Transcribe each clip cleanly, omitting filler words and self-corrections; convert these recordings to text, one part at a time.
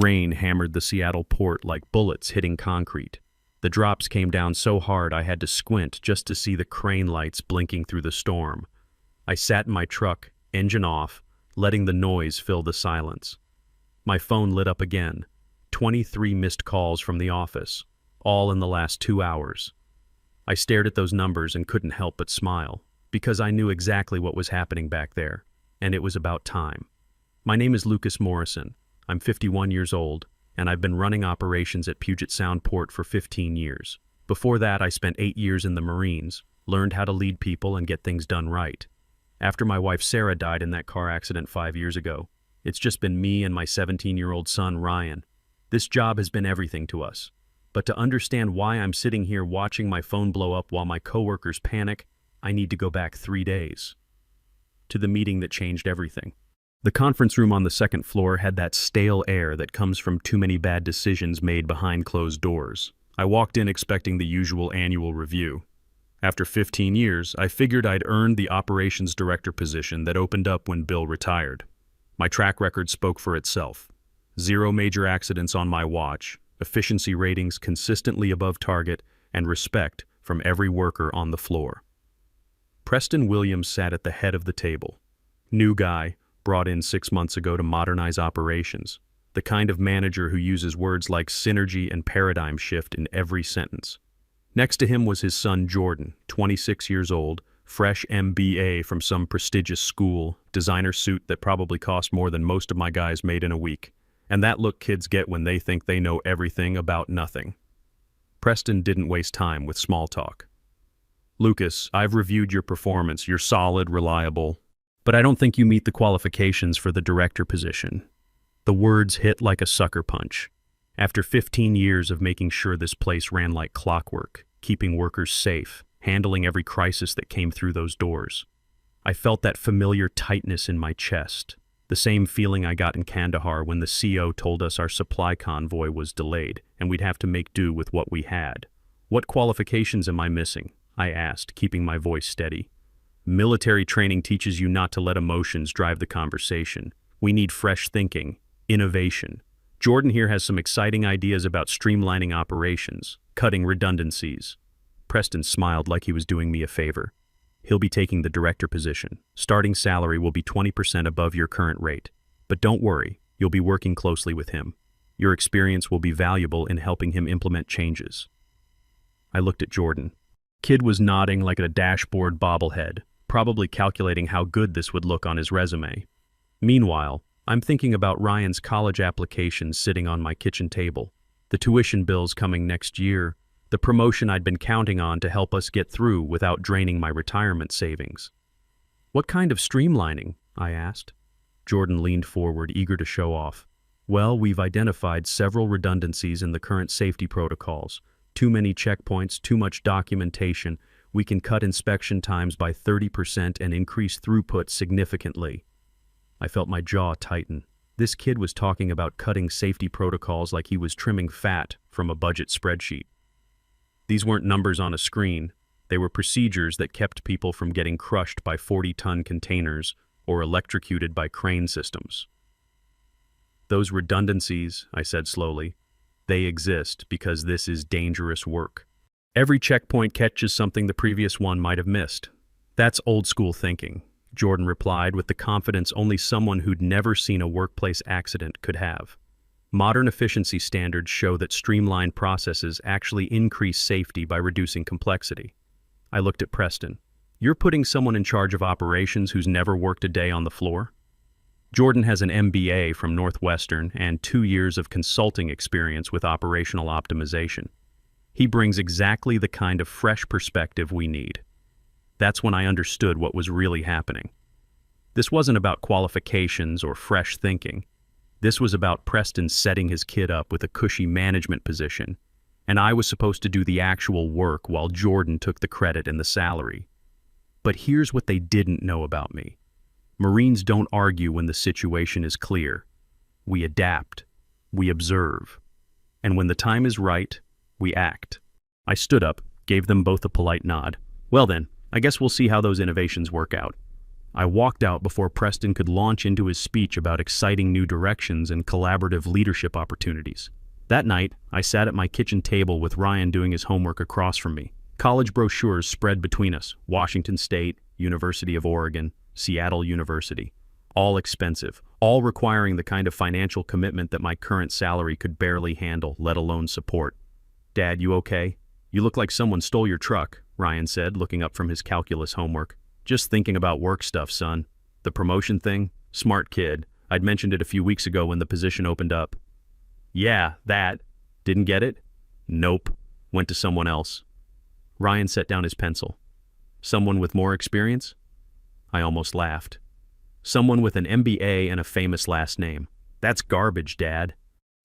Rain hammered the Seattle port like bullets hitting concrete. The drops came down so hard I had to squint just to see the crane lights blinking through the storm. I sat in my truck, engine off, letting the noise fill the silence. My phone lit up again. 23 missed calls from the office, all in the last 2 hours. I stared at those numbers and couldn't help but smile, because I knew exactly what was happening back there, and it was about time. My name is Lucas Morrison. I'm 51 years old, and I've been running operations at Puget Sound Port for 15 years. Before that, I spent 8 years in the Marines, learned how to lead people and get things done right. After my wife Sarah died in that car accident 5 years ago, it's just been me and my 17-year-old son, Ryan. This job has been everything to us. But to understand why I'm sitting here watching my phone blow up while my coworkers panic, I need to go back 3 days. To the meeting that changed everything. The conference room on the second floor had that stale air that comes from too many bad decisions made behind closed doors. I walked in expecting the usual annual review. After 15 years, I figured I'd earned the operations director position that opened up when Bill retired. My track record spoke for itself. 0 major accidents on my watch, efficiency ratings consistently above target, and respect from every worker on the floor. Preston Williams sat at the head of the table. New guy, brought in 6 months ago to modernize operations. The kind of manager who uses words like synergy and paradigm shift in every sentence. Next to him was his son Jordan, 26 years old, fresh MBA from some prestigious school, designer suit that probably cost more than most of my guys made in a week. And that look kids get when they think they know everything about nothing. Preston didn't waste time with small talk. Lucas, I've reviewed your performance. You're solid, reliable, but I don't think you meet the qualifications for the director position. The words hit like a sucker punch. After 15 years of making sure this place ran like clockwork, keeping workers safe, handling every crisis that came through those doors, I felt that familiar tightness in my chest. The same feeling I got in Kandahar when the CO told us our supply convoy was delayed and we'd have to make do with what we had. What qualifications am I missing? I asked, keeping my voice steady. Military training teaches you not to let emotions drive the conversation. We need fresh thinking, innovation. Jordan here has some exciting ideas about streamlining operations, cutting redundancies. Preston smiled like he was doing me a favor. He'll be taking the director position. Starting salary will be 20% above your current rate. But don't worry, you'll be working closely with him. Your experience will be valuable in helping him implement changes. I looked at Jordan. Kid was nodding like a dashboard bobblehead, probably calculating how good this would look on his resume. Meanwhile, I'm thinking about Ryan's college application sitting on my kitchen table, the tuition bills coming next year, the promotion I'd been counting on to help us get through without draining my retirement savings. What kind of streamlining? I asked. Jordan leaned forward, eager to show off. Well, we've identified several redundancies in the current safety protocols. Too many checkpoints, too much documentation. We can cut inspection times by 30% and increase throughput significantly. I felt my jaw tighten. This kid was talking about cutting safety protocols like he was trimming fat from a budget spreadsheet. These weren't numbers on a screen. They were procedures that kept people from getting crushed by 40-ton containers or electrocuted by crane systems. Those redundancies, I said slowly, they exist because this is dangerous work. Every checkpoint catches something the previous one might have missed. That's old school thinking, Jordan replied with the confidence only someone who'd never seen a workplace accident could have. Modern efficiency standards show that streamlined processes actually increase safety by reducing complexity. I looked at Preston. You're putting someone in charge of operations who's never worked a day on the floor? Jordan has an MBA from Northwestern and 2 years of consulting experience with operational optimization. He brings exactly the kind of fresh perspective we need. That's when I understood what was really happening. This wasn't about qualifications or fresh thinking. This was about Preston setting his kid up with a cushy management position, and I was supposed to do the actual work while Jordan took the credit and the salary. But here's what they didn't know about me. Marines don't argue when the situation is clear. We adapt. We observe. And when the time is right, we act. I stood up, gave them both a polite nod. Well then, I guess we'll see how those innovations work out. I walked out before Preston could launch into his speech about exciting new directions and collaborative leadership opportunities. That night, I sat at my kitchen table with Ryan doing his homework across from me. College brochures spread between us: Washington State, University of Oregon, Seattle University. All expensive, all requiring the kind of financial commitment that my current salary could barely handle, let alone support. "Dad, you okay? You look like someone stole your truck," Ryan said, looking up from his calculus homework. "Just thinking about work stuff, son. The promotion thing? Smart kid. I'd mentioned it a few weeks ago when the position opened up." "Yeah, that. Didn't get it?" "Nope. Went to someone else." Ryan set down his pencil. "Someone with more experience?" I almost laughed. "Someone with an MBA and a famous last name. That's garbage, Dad.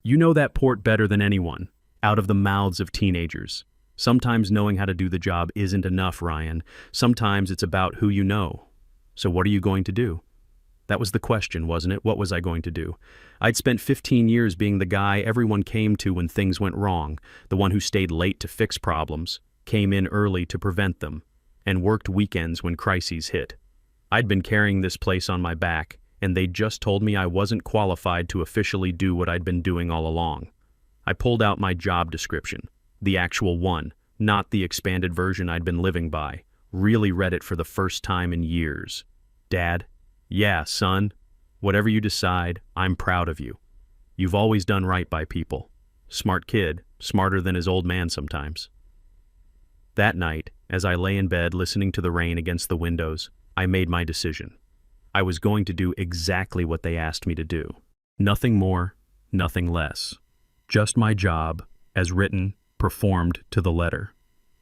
You know that port better than anyone, out of the mouths of teenagers. Sometimes knowing how to do the job isn't enough, Ryan. Sometimes it's about who you know. So what are you going to do?" That was the question, wasn't it? What was I going to do? I'd spent 15 years being the guy everyone came to when things went wrong, the one who stayed late to fix problems, came in early to prevent them, and worked weekends when crises hit. I'd been carrying this place on my back, and they'd just told me I wasn't qualified to officially do what I'd been doing all along. I pulled out my job description, the actual one, not the expanded version I'd been living by, really read it for the first time in years. "Dad, yeah, son, whatever you decide, I'm proud of you. You've always done right by people. Smart kid, smarter than his old man sometimes." That night, as I lay in bed listening to the rain against the windows, I made my decision. I was going to do exactly what they asked me to do. Nothing more, nothing less. Just my job, as written, performed to the letter.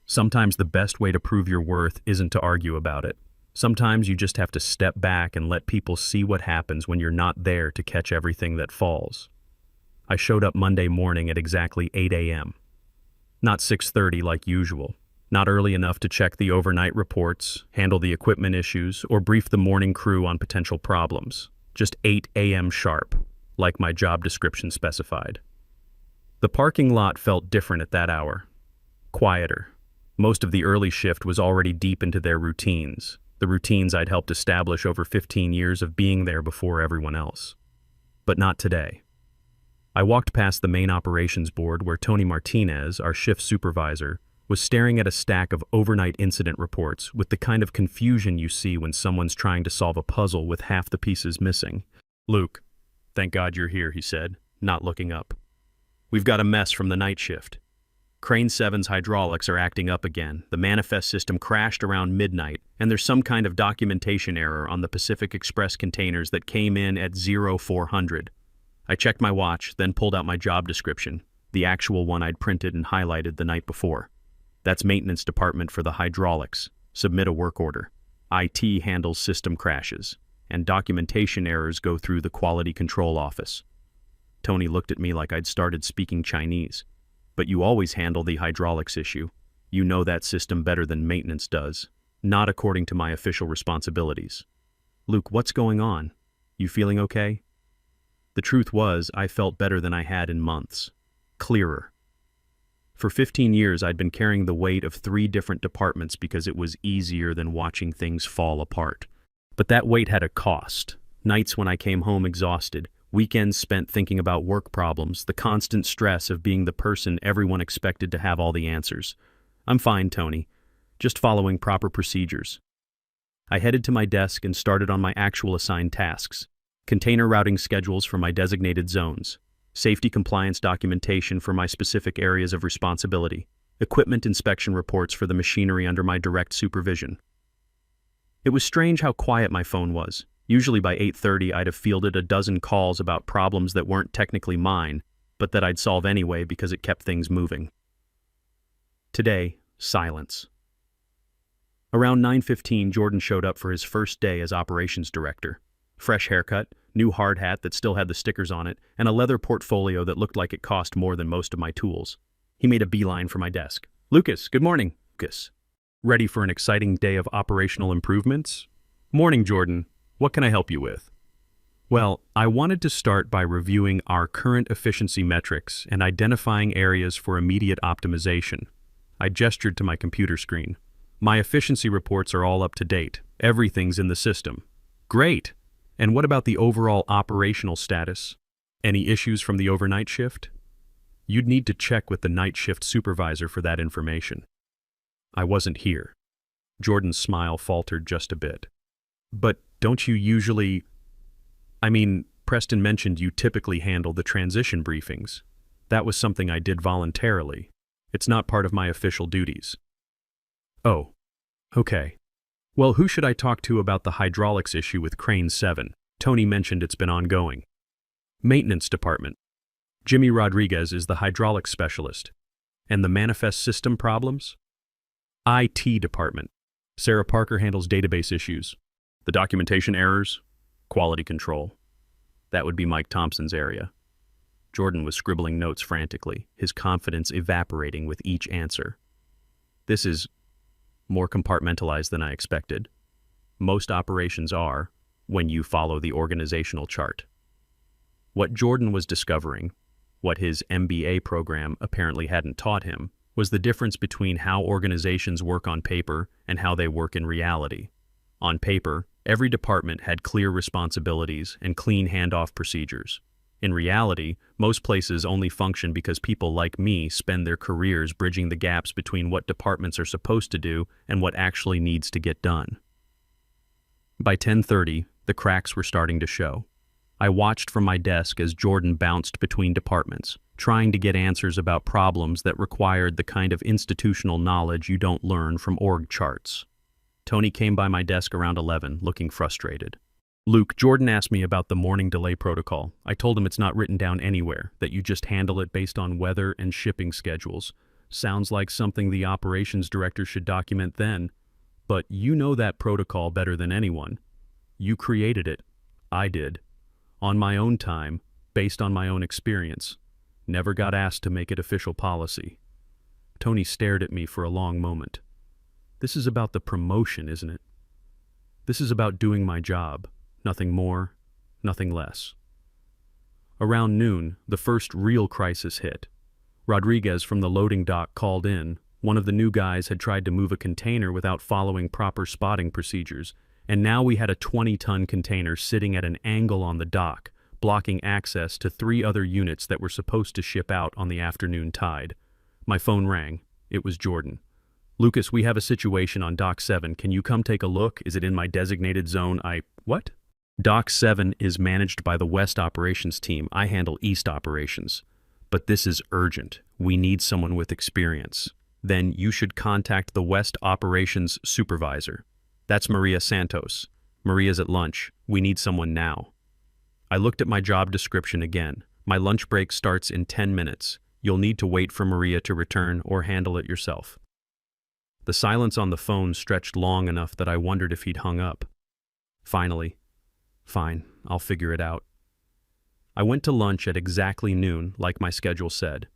Sometimes the best way to prove your worth isn't to argue about it. Sometimes you just have to step back and let people see what happens when you're not there to catch everything that falls. I showed up Monday morning at exactly 8 a.m. Not 6:30 like usual. Not early enough to check the overnight reports, handle the equipment issues, or brief the morning crew on potential problems. Just 8 a.m. sharp, like my job description specified. The parking lot felt different at that hour. Quieter. Most of the early shift was already deep into their routines, the routines I'd helped establish over 15 years of being there before everyone else. But not today. I walked past the main operations board where Tony Martinez, our shift supervisor, was staring at a stack of overnight incident reports with the kind of confusion you see when someone's trying to solve a puzzle with half the pieces missing. "Luke, thank God you're here," he said, not looking up. "We've got a mess from the night shift. Crane 7's hydraulics are acting up again. The manifest system crashed around midnight, and there's some kind of documentation error on the Pacific Express containers that came in at 0400. I checked my watch, then pulled out my job description, the actual one I'd printed and highlighted the night before. That's maintenance department for the hydraulics. Submit a work order. IT handles system crashes, and documentation errors go through the quality control office. Tony looked at me like I'd started speaking Chinese. "But you always handle the hydraulics issue. You know that system better than maintenance does. Not according to my official responsibilities." "Luke, what's going on? You feeling okay?" The truth was, I felt better than I had in months. Clearer. For 15 years, I'd been carrying the weight of 3 different departments because it was easier than watching things fall apart. But that weight had a cost. Nights when I came home exhausted, weekends spent thinking about work problems, the constant stress of being the person everyone expected to have all the answers. "I'm fine, Tony. Just following proper procedures." I headed to my desk and started on my actual assigned tasks. Container routing schedules for my designated zones. Safety compliance documentation for my specific areas of responsibility. Equipment inspection reports for the machinery under my direct supervision. It was strange how quiet my phone was. Usually by 8:30 I'd have fielded a dozen calls about problems that weren't technically mine, but that I'd solve anyway because it kept things moving. Today, silence. Around 9:15, Jordan showed up for his first day as operations director. Fresh haircut, new hard hat that still had the stickers on it, and a leather portfolio that looked like it cost more than most of my tools. He made a beeline for my desk. "Lucas, good morning." "Lucas. Ready for an exciting day of operational improvements?" "Morning, Jordan. What can I help you with?" Well, I wanted to start by reviewing our current efficiency metrics and identifying areas for immediate optimization. I gestured to my computer screen. "My efficiency reports are all up to date. Everything's in the system. Great. And what about the overall operational status? Any issues from the overnight shift? You'd need to check with the night shift supervisor for that information. I wasn't here. Jordan's smile faltered just a bit. But don't you usually... Preston mentioned you typically handle the transition briefings. That was something I did voluntarily. It's not part of my official duties. Oh, okay. Well, who should I talk to about the hydraulics issue with Crane 7? Tony mentioned it's been ongoing. Maintenance department. Jimmy Rodriguez is the hydraulics specialist. And the manifest system problems? IT department. Sarah Parker handles database issues. The documentation errors? Quality control. That would be Mike Thompson's area. Jordan was scribbling notes frantically, his confidence evaporating with each answer. This is more compartmentalized than I expected. Most operations are, when you follow the organizational chart. What Jordan was discovering, what his MBA program apparently hadn't taught him, was the difference between how organizations work on paper and how they work in reality. On paper, every department had clear responsibilities and clean handoff procedures. In reality, most places only function because people like me spend their careers bridging the gaps between what departments are supposed to do and what actually needs to get done. By 10:30, the cracks were starting to show. I watched from my desk as Jordan bounced between departments, trying to get answers about problems that required the kind of institutional knowledge you don't learn from org charts. Tony came by my desk around 11, looking frustrated. Luke, Jordan asked me about the morning delay protocol. I told him it's not written down anywhere, that you just handle it based on weather and shipping schedules. Sounds like something the operations director should document then. But you know that protocol better than anyone. You created it. I did. On my own time, based on my own experience. Never got asked to make it official policy. Tony stared at me for a long moment. This is about the promotion, isn't it? This is about doing my job. Nothing more, nothing less. Around noon, the first real crisis hit. Rodriguez from the loading dock called in. One of the new guys had tried to move a container without following proper spotting procedures, and now we had a 20-ton container sitting at an angle on the dock, blocking access to 3 other units that were supposed to ship out on the afternoon tide. My phone rang. It was Jordan. Lucas, we have a situation on Dock 7. Can you come take a look? Is it in my designated zone? What? Dock 7 is managed by the West Operations team. I handle East Operations. But this is urgent. We need someone with experience. Then you should contact the West Operations supervisor. That's Maria Santos. Maria's at lunch. We need someone now. I looked at my job description again. My lunch break starts in 10 minutes. You'll need to wait for Maria to return or handle it yourself. The silence on the phone stretched long enough that I wondered if he'd hung up. Finally, fine, I'll figure it out. I went to lunch at exactly noon, like my schedule said.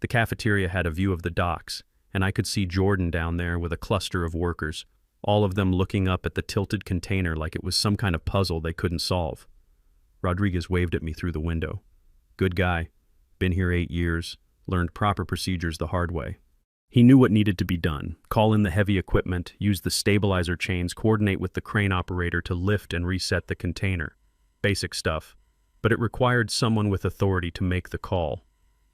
The cafeteria had a view of the docks, and I could see Jordan down there with a cluster of workers, all of them looking up at the tilted container like it was some kind of puzzle they couldn't solve. Rodriguez waved at me through the window. Good guy. Been here 8 years. Learned proper procedures the hard way. He knew what needed to be done. Call in the heavy equipment, use the stabilizer chains, coordinate with the crane operator to lift and reset the container. Basic stuff. But it required someone with authority to make the call.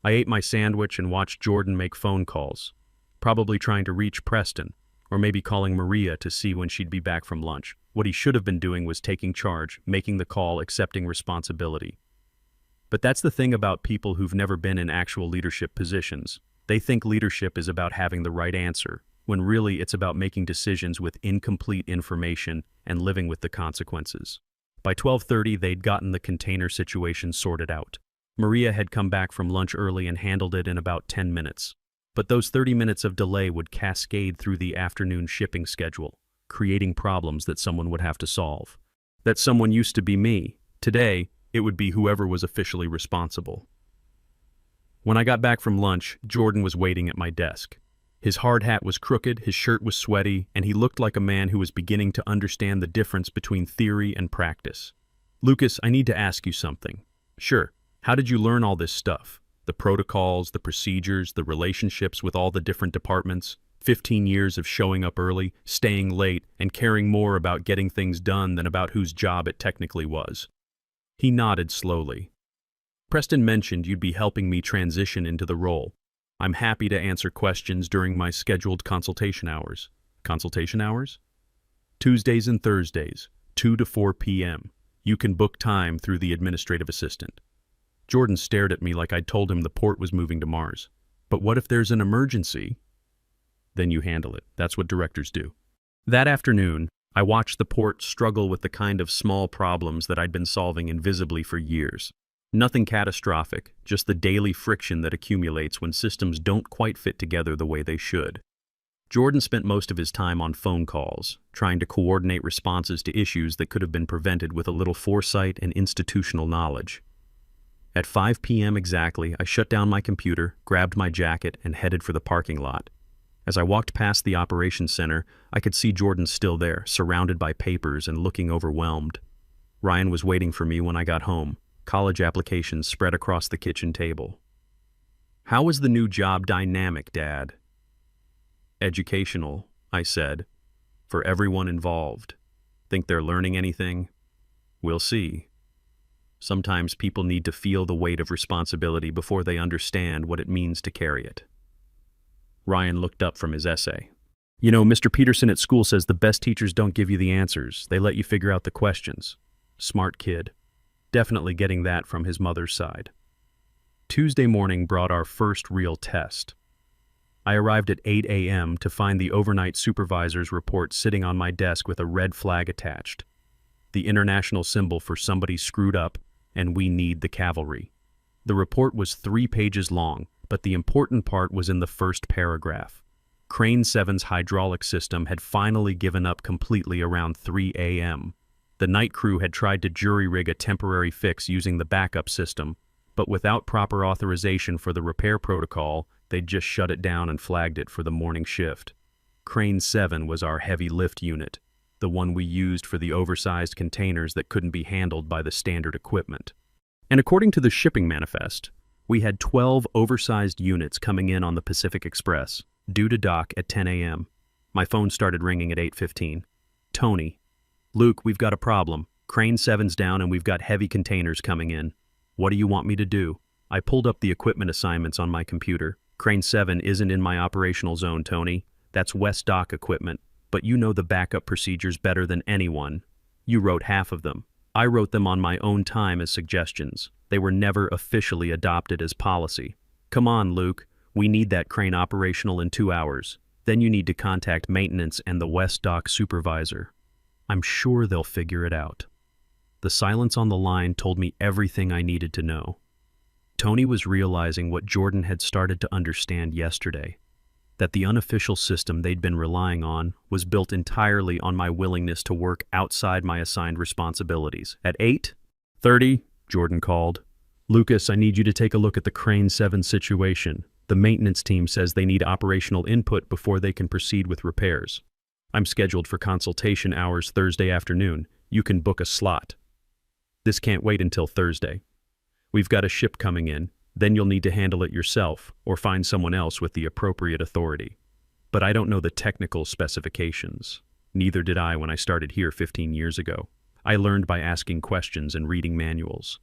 I ate my sandwich and watched Jordan make phone calls. Probably trying to reach Preston, or maybe calling Maria to see when she'd be back from lunch. What he should have been doing was taking charge, making the call, accepting responsibility. But that's the thing about people who've never been in actual leadership positions. They think leadership is about having the right answer, when really it's about making decisions with incomplete information and living with the consequences. By 12:30, they'd gotten the container situation sorted out. Maria had come back from lunch early and handled it in about 10 minutes. But those 30 minutes of delay would cascade through the afternoon shipping schedule, creating problems that someone would have to solve. That someone used to be me. Today, it would be whoever was officially responsible. When I got back from lunch, Jordan was waiting at my desk. His hard hat was crooked, his shirt was sweaty, and he looked like a man who was beginning to understand the difference between theory and practice. Lucas, I need to ask you something. Sure. How did you learn all this stuff? The protocols, the procedures, the relationships with all the different departments? 15 years of showing up early, staying late, and caring more about getting things done than about whose job it technically was. He nodded slowly. Preston mentioned you'd be helping me transition into the role. I'm happy to answer questions during my scheduled consultation hours. Consultation hours? Tuesdays and Thursdays, 2 to 4 p.m. You can book time through the administrative assistant. Jordan stared at me like I'd told him the port was moving to Mars. But what if there's an emergency? Then you handle it. That's what directors do. That afternoon, I watched the port struggle with the kind of small problems that I'd been solving invisibly for years. Nothing catastrophic, just the daily friction that accumulates when systems don't quite fit together the way they should. Jordan spent most of his time on phone calls, trying to coordinate responses to issues that could have been prevented with a little foresight and institutional knowledge. At 5 p.m. exactly, I shut down my computer, grabbed my jacket, and headed for the parking lot. As I walked past the operations center, I could see Jordan still there, surrounded by papers and looking overwhelmed. Ryan was waiting for me when I got home, college applications spread across the kitchen table. "How is the new job dynamic, Dad?" "Educational," I said, "for everyone involved. Think they're learning anything? We'll see. Sometimes people need to feel the weight of responsibility before they understand what it means to carry it." Ryan looked up from his essay. "You know, Mr. Peterson at school says the best teachers don't give you the answers. They let you figure out the questions." Smart kid. Definitely getting that from his mother's side. Tuesday morning brought our first real test. I arrived at 8 a.m. to find the overnight supervisor's report sitting on my desk with a red flag attached. The international symbol for somebody screwed up, and we need the cavalry. The report was 3 pages long, but the important part was in the first paragraph. Crane 7's hydraulic system had finally given up completely around 3 a.m. The night crew had tried to jury-rig a temporary fix using the backup system, but without proper authorization for the repair protocol, they'd just shut it down and flagged it for the morning shift. Crane 7 was our heavy lift unit, the one we used for the oversized containers that couldn't be handled by the standard equipment. And according to the shipping manifest, we had 12 oversized units coming in on the Pacific Express, due to dock at 10 a.m. My phone started ringing at 8:15. "Tony. Luke, we've got a problem. Crane 7's down and we've got heavy containers coming in. What do you want me to do?" I pulled up the equipment assignments on my computer. "Crane 7 isn't in my operational zone, Tony. That's West Dock equipment, but you know the backup procedures better than anyone. You wrote half of them. I wrote them on my own time as suggestions. They were never officially adopted as policy. Come on, Luke. We need that crane operational in 2 hours. Then you need to contact maintenance and the West Dock supervisor. I'm sure they'll figure it out." The silence on the line told me everything I needed to know. Tony was realizing what Jordan had started to understand yesterday, that the unofficial system they'd been relying on was built entirely on my willingness to work outside my assigned responsibilities. At 8:30, Jordan called. "Lucas, I need you to take a look at the Crane 7 situation. The maintenance team says they need operational input before they can proceed with repairs. I'm scheduled for consultation hours Thursday afternoon. You can book a slot. This can't wait until Thursday. We've got a ship coming in, then you'll need to handle it yourself or find someone else with the appropriate authority. But I don't know the technical specifications. Neither did I when I started here 15 years ago. I learned by asking questions and reading manuals."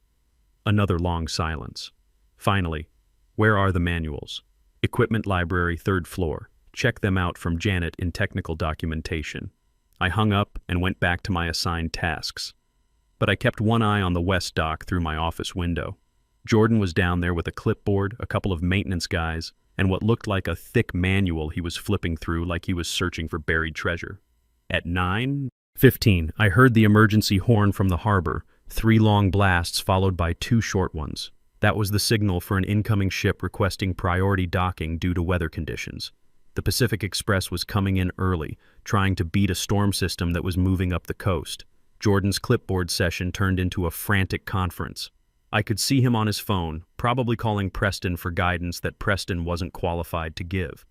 Another long silence. Finally, "Where are the manuals?" "Equipment library, 3rd floor. Check them out from Janet in technical documentation." I hung up and went back to my assigned tasks. But I kept one eye on the West Dock through my office window. Jordan was down there with a clipboard, a couple of maintenance guys, and what looked like a thick manual he was flipping through like he was searching for buried treasure. At 9:15, I heard the emergency horn from the harbor, 3 long blasts followed by 2 short ones. That was the signal for an incoming ship requesting priority docking due to weather conditions. The Pacific Express was coming in early, trying to beat a storm system that was moving up the coast. Jordan's clipboard session turned into a frantic conference. I could see him on his phone, probably calling Preston for guidance that Preston wasn't qualified to give.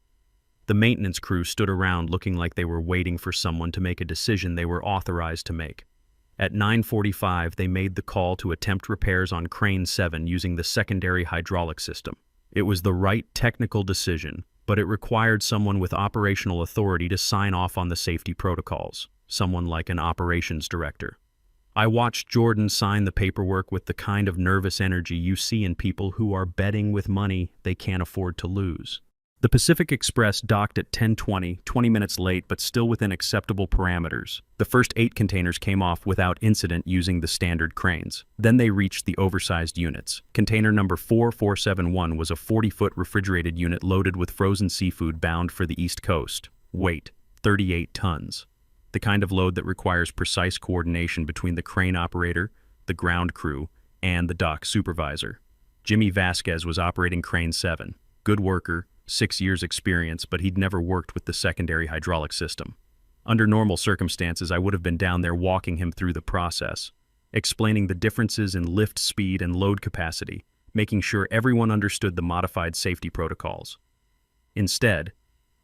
The maintenance crew stood around looking like they were waiting for someone to make a decision they were authorized to make. At 9:45, they made the call to attempt repairs on Crane 7 using the secondary hydraulic system. It was the right technical decision, but it required someone with operational authority to sign off on the safety protocols, someone like an operations director. I watched Jordan sign the paperwork with the kind of nervous energy you see in people who are betting with money they can't afford to lose. The Pacific Express docked at 10:20, 20 minutes late but still within acceptable parameters. The first 8 containers came off without incident using the standard cranes. Then they reached the oversized units. Container number 4471 was a 40-foot refrigerated unit loaded with frozen seafood bound for the East Coast. Weight, 38 tons. The kind of load that requires precise coordination between the crane operator, the ground crew, and the dock supervisor. Jimmy Vasquez was operating Crane 7. Good worker, 6 years experience, but he'd never worked with the secondary hydraulic system. Under normal circumstances, I would have been down there walking him through the process, explaining the differences in lift speed and load capacity, making sure everyone understood the modified safety protocols. Instead,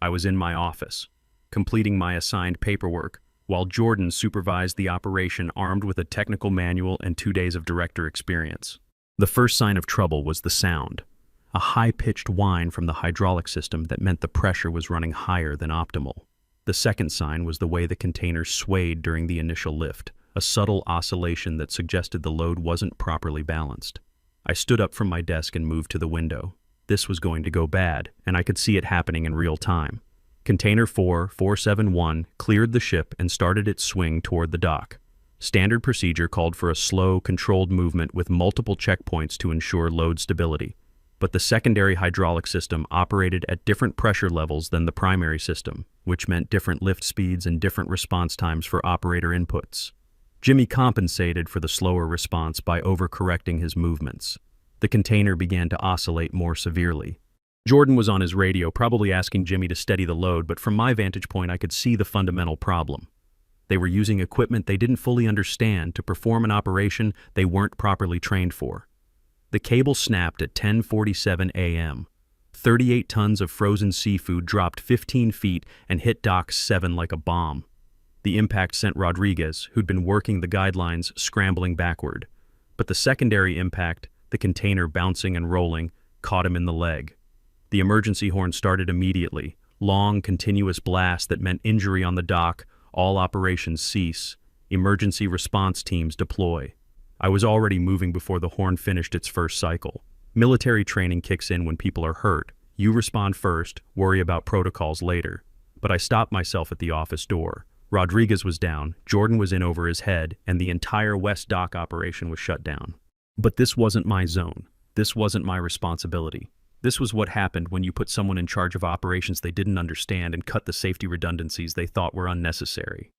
I was in my office, completing my assigned paperwork, while Jordan supervised the operation armed with a technical manual and 2 days of director experience. The first sign of trouble was the sound. A high-pitched whine from the hydraulic system that meant the pressure was running higher than optimal. The second sign was the way the container swayed during the initial lift, a subtle oscillation that suggested the load wasn't properly balanced. I stood up from my desk and moved to the window. This was going to go bad, and I could see it happening in real time. Container 4471 cleared the ship and started its swing toward the dock. Standard procedure called for a slow, controlled movement with multiple checkpoints to ensure load stability. But the secondary hydraulic system operated at different pressure levels than the primary system, which meant different lift speeds and different response times for operator inputs. Jimmy compensated for the slower response by overcorrecting his movements. The container began to oscillate more severely. Jordan was on his radio, probably asking Jimmy to steady the load, but from my vantage point I could see the fundamental problem. They were using equipment they didn't fully understand to perform an operation they weren't properly trained for. The cable snapped at 10:47 a.m. 38 tons of frozen seafood dropped 15 feet and hit Dock 7 like a bomb. The impact sent Rodriguez, who'd been working the guidelines, scrambling backward. But the secondary impact, the container bouncing and rolling, caught him in the leg. The emergency horn started immediately. Long, continuous blast that meant injury on the dock, all operations cease, emergency response teams deploy. I was already moving before the horn finished its first cycle. Military training kicks in when people are hurt. You respond first, worry about protocols later. But I stopped myself at the office door. Rodriguez was down, Jordan was in over his head, and the entire West Dock operation was shut down. But this wasn't my zone. This wasn't my responsibility. This was what happened when you put someone in charge of operations they didn't understand and cut the safety redundancies they thought were unnecessary.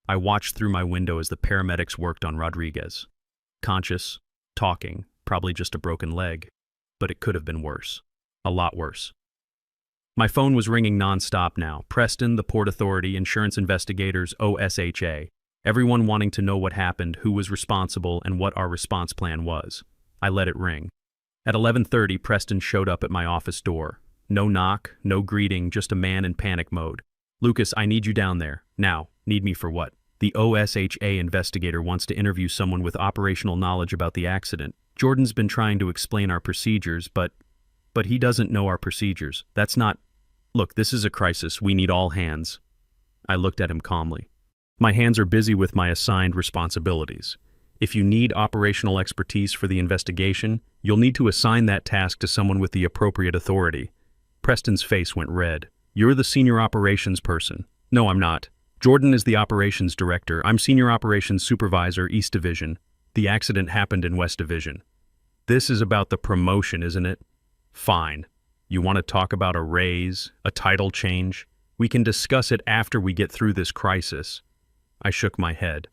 I watched through my window as the paramedics worked on Rodriguez. Conscious, talking, probably just a broken leg, but it could have been worse. A lot worse. My phone was ringing non-stop now. Preston, the Port Authority, insurance investigators, OSHA. Everyone wanting to know what happened, who was responsible, and what our response plan was. I let it ring. At 11:30, Preston showed up at my office door. No knock, no greeting, just a man in panic mode. "Lucas, I need you down there. Now. Need me for what?" "The OSHA investigator wants to interview someone with operational knowledge about the accident. Jordan's been trying to explain our procedures, but he doesn't know our procedures. That's not... Look, this is a crisis. We need all hands." I looked at him calmly. "My hands are busy with my assigned responsibilities. If you need operational expertise for the investigation, you'll need to assign that task to someone with the appropriate authority." Preston's face went red. "You're the senior operations person." "No, I'm not. Jordan is the operations director. I'm senior operations supervisor, East Division. The accident happened in West Division." "This is about the promotion, isn't it?" "Fine. You want to talk about a raise, a title change? We can discuss it after we get through this crisis." I shook my head.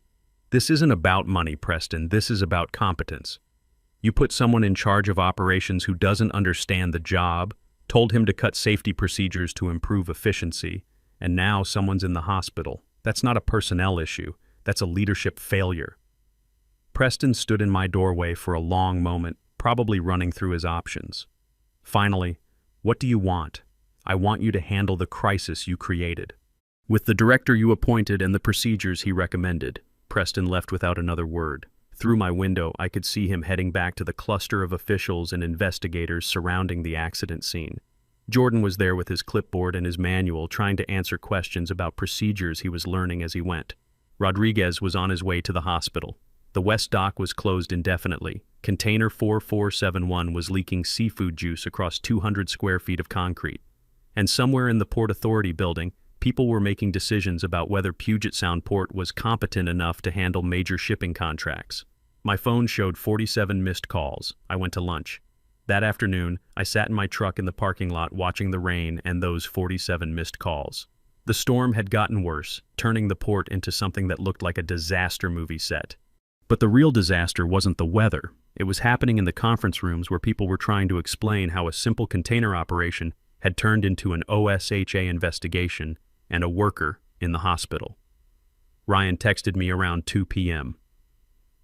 "This isn't about money, Preston. This is about competence. You put someone in charge of operations who doesn't understand the job, told him to cut safety procedures to improve efficiency, and now someone's in the hospital. That's not a personnel issue. That's a leadership failure." Preston stood in my doorway for a long moment, probably running through his options. Finally, "What do you want?" "I want you to handle the crisis you created. With the director you appointed and the procedures he recommended." Preston left without another word. Through my window, I could see him heading back to the cluster of officials and investigators surrounding the accident scene. Jordan was there with his clipboard and his manual, trying to answer questions about procedures he was learning as he went. Rodriguez was on his way to the hospital. The West Dock was closed indefinitely. Container 4471 was leaking seafood juice across 200 square feet of concrete. And somewhere in the Port Authority building, people were making decisions about whether Puget Sound Port was competent enough to handle major shipping contracts. My phone showed 47 missed calls. I went to lunch. That afternoon, I sat in my truck in the parking lot watching the rain and those 47 missed calls. The storm had gotten worse, turning the port into something that looked like a disaster movie set. But the real disaster wasn't the weather. It was happening in the conference rooms where people were trying to explain how a simple container operation had turned into an OSHA investigation and a worker in the hospital. Ryan texted me around 2 p.m.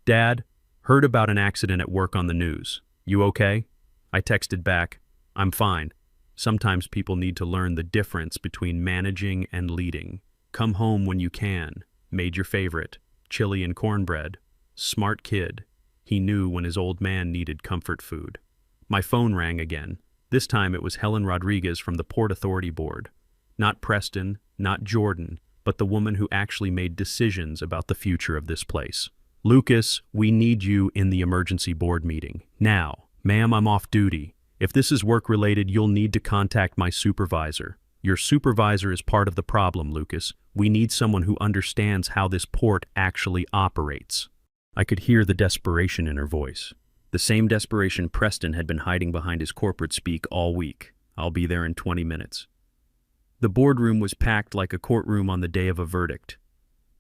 "Dad, heard about an accident at work on the news. You okay?" I texted back, "I'm fine. Sometimes people need to learn the difference between managing and leading. Come home when you can. Made your favorite. Chili and cornbread. Smart kid. He knew when his old man needed comfort food." My phone rang again. This time it was Helen Rodriguez from the Port Authority Board. Not Preston, not Jordan, but the woman who actually made decisions about the future of this place. "Lucas, we need you in the emergency board meeting. Now. Ma'am, I'm off duty. If this is work-related, you'll need to contact my supervisor. Your supervisor is part of the problem, Lucas. We need someone who understands how this port actually operates." I could hear the desperation in her voice. The same desperation Preston had been hiding behind his corporate speak all week. "I'll be there in 20 minutes. The boardroom was packed like a courtroom on the day of a verdict.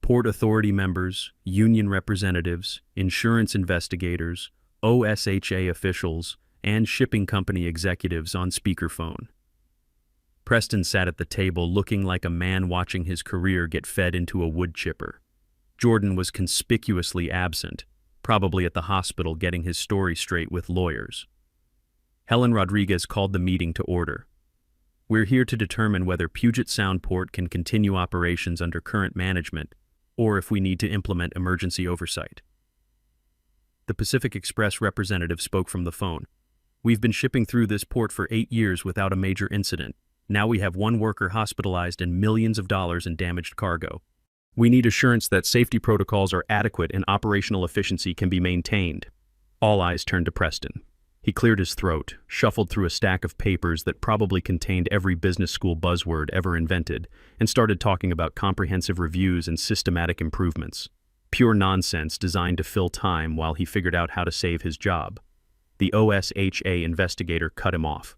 Port Authority members, union representatives, insurance investigators, OSHA officials, and shipping company executives on speakerphone. Preston sat at the table looking like a man watching his career get fed into a wood chipper. Jordan was conspicuously absent, probably at the hospital getting his story straight with lawyers. Helen Rodriguez called the meeting to order. "We're here to determine whether Puget Sound Port can continue operations under current management, or if we need to implement emergency oversight." The Pacific Express representative spoke from the phone. "We've been shipping through this port for 8 years without a major incident. Now we have one worker hospitalized and millions of dollars in damaged cargo. We need assurance that safety protocols are adequate and operational efficiency can be maintained." All eyes turned to Preston. He cleared his throat, shuffled through a stack of papers that probably contained every business school buzzword ever invented, and started talking about comprehensive reviews and systematic improvements. Pure nonsense designed to fill time while he figured out how to save his job. The OSHA investigator cut him off.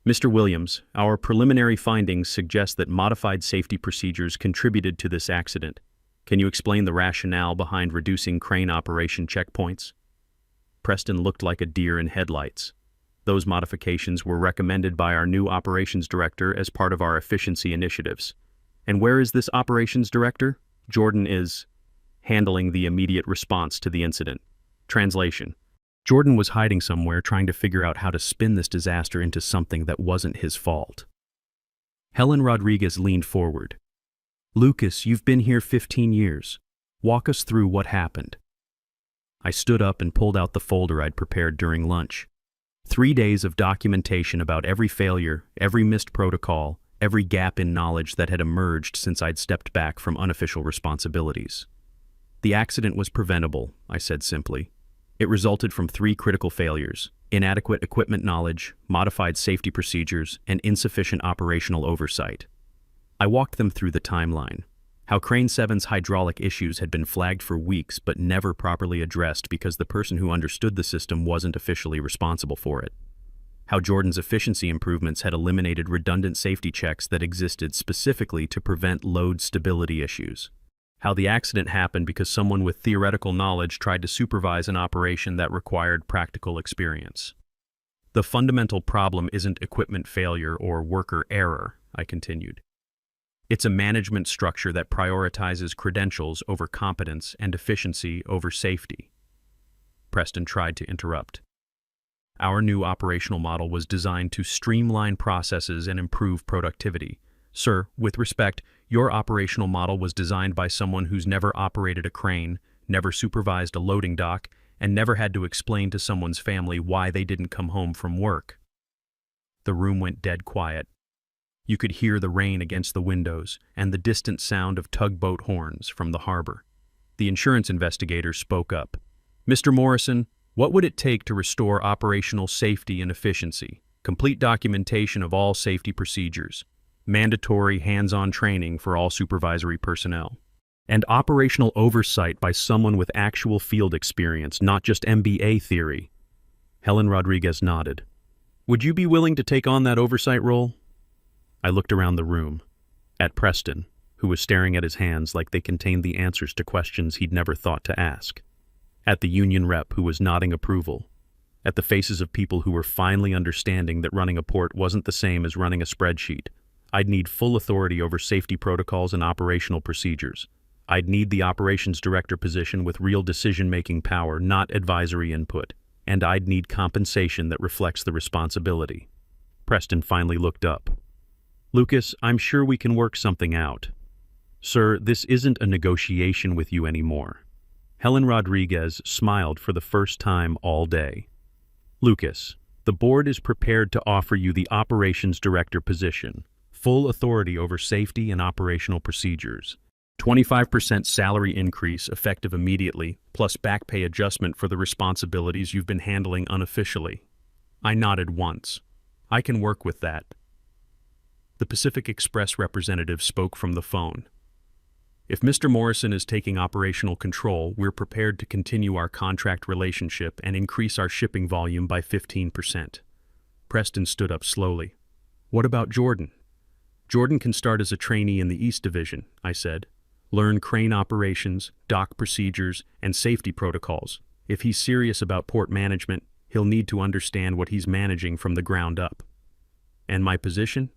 "Mr. Williams, our preliminary findings suggest that modified safety procedures contributed to this accident. Can you explain the rationale behind reducing crane operation checkpoints?" Preston looked like a deer in headlights. "Those modifications were recommended by our new operations director as part of our efficiency initiatives." "And where is this operations director?" "Jordan is handling the immediate response to the incident." Translation: Jordan was hiding somewhere trying to figure out how to spin this disaster into something that wasn't his fault. Helen Rodriguez leaned forward. "Lucas, you've been here 15 years. Walk us through what happened." I stood up and pulled out the folder I'd prepared during lunch. 3 days of documentation about every failure, every missed protocol, every gap in knowledge that had emerged since I'd stepped back from unofficial responsibilities. "The accident was preventable," I said simply. "It resulted from 3 critical failures: inadequate equipment knowledge, modified safety procedures, and insufficient operational oversight." I walked them through the timeline. How Crane 7's hydraulic issues had been flagged for weeks but never properly addressed because the person who understood the system wasn't officially responsible for it. How Jordan's efficiency improvements had eliminated redundant safety checks that existed specifically to prevent load stability issues. How the accident happened because someone with theoretical knowledge tried to supervise an operation that required practical experience. "The fundamental problem isn't equipment failure or worker error," I continued. "It's a management structure that prioritizes credentials over competence and efficiency over safety." Preston tried to interrupt. "Our new operational model was designed to streamline processes and improve productivity. Sir, with respect, your operational model was designed by someone who's never operated a crane, never supervised a loading dock, and never had to explain to someone's family why they didn't come home from work." The room went dead quiet. You could hear the rain against the windows and the distant sound of tugboat horns from the harbor. The insurance investigator spoke up. "Mr. Morrison, what would it take to restore operational safety and efficiency? Complete documentation of all safety procedures, mandatory hands-on training for all supervisory personnel, and operational oversight by someone with actual field experience, not just MBA theory." Helen Rodriguez nodded. "Would you be willing to take on that oversight role?" I looked around the room, at Preston, who was staring at his hands like they contained the answers to questions he'd never thought to ask, at the union rep who was nodding approval, at the faces of people who were finally understanding that running a port wasn't the same as running a spreadsheet. I'd need full authority over safety protocols and operational procedures. I'd need the operations director position with real decision-making power, not advisory input. And I'd need compensation that reflects the responsibility. Preston finally looked up. "Lucas, I'm sure we can work something out." "Sir, this isn't a negotiation with you anymore." Helen Rodriguez smiled for the first time all day. "Lucas, the board is prepared to offer you the operations director position, full authority over safety and operational procedures. 25% salary increase effective immediately, plus back pay adjustment for the responsibilities you've been handling unofficially." I nodded once. "I can work with that." The Pacific Express representative spoke from the phone. "If Mr. Morrison is taking operational control, we're prepared to continue our contract relationship and increase our shipping volume by 15%. Preston stood up slowly. "What about Jordan?" "Jordan can start as a trainee in the East Division," I said. "Learn crane operations, dock procedures, and safety protocols. If he's serious about port management, he'll need to understand what he's managing from the ground up." "And my position?"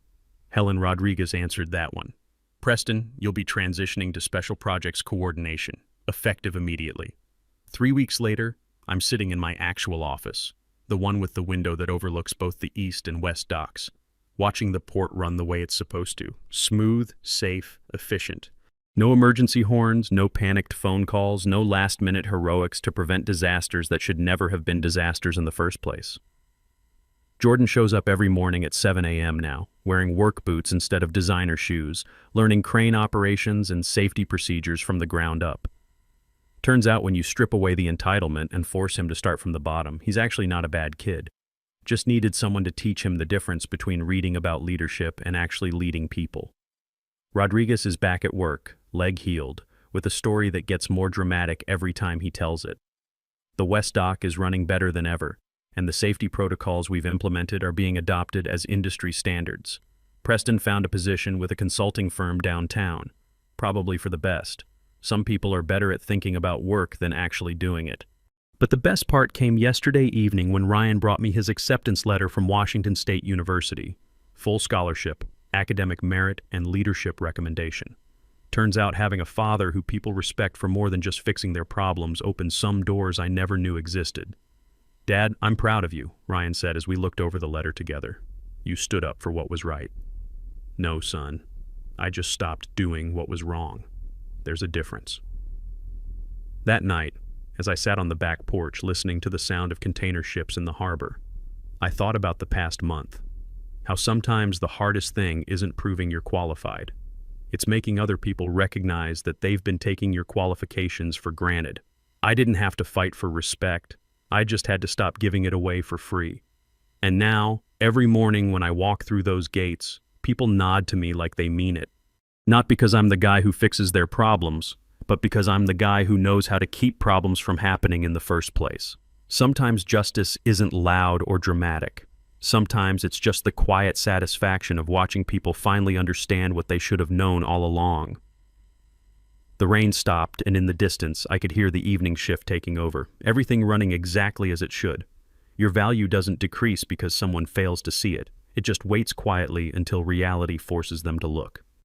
Helen Rodriguez answered that one. "Preston, you'll be transitioning to Special Projects Coordination, effective immediately." 3 weeks later, I'm sitting in my actual office, the one with the window that overlooks both the East and West docks, watching the port run the way it's supposed to. Smooth, safe, efficient. No emergency horns, no panicked phone calls, no last-minute heroics to prevent disasters that should never have been disasters in the first place. Jordan shows up every morning at 7 a.m. now, wearing work boots instead of designer shoes, learning crane operations and safety procedures from the ground up. Turns out when you strip away the entitlement and force him to start from the bottom, he's actually not a bad kid. Just needed someone to teach him the difference between reading about leadership and actually leading people. Rodriguez is back at work, leg healed, with a story that gets more dramatic every time he tells it. The West Dock is running better than ever, and the safety protocols we've implemented are being adopted as industry standards. Preston found a position with a consulting firm downtown, probably for the best. Some people are better at thinking about work than actually doing it. But the best part came yesterday evening when Ryan brought me his acceptance letter from Washington State University. Full scholarship, academic merit, and leadership recommendation. Turns out having a father who people respect for more than just fixing their problems opened some doors I never knew existed. "Dad, I'm proud of you," Ryan said as we looked over the letter together. "You stood up for what was right." "No, son. I just stopped doing what was wrong. There's a difference." That night, as I sat on the back porch listening to the sound of container ships in the harbor, I thought about the past month. How sometimes the hardest thing isn't proving you're qualified. It's making other people recognize that they've been taking your qualifications for granted. I didn't have to fight for respect. I just had to stop giving it away for free. And now, every morning when I walk through those gates, people nod to me like they mean it. Not because I'm the guy who fixes their problems, but because I'm the guy who knows how to keep problems from happening in the first place. Sometimes justice isn't loud or dramatic. Sometimes it's just the quiet satisfaction of watching people finally understand what they should have known all along. The rain stopped, and in the distance, I could hear the evening shift taking over, everything running exactly as it should. Your value doesn't decrease because someone fails to see it. It just waits quietly until reality forces them to look.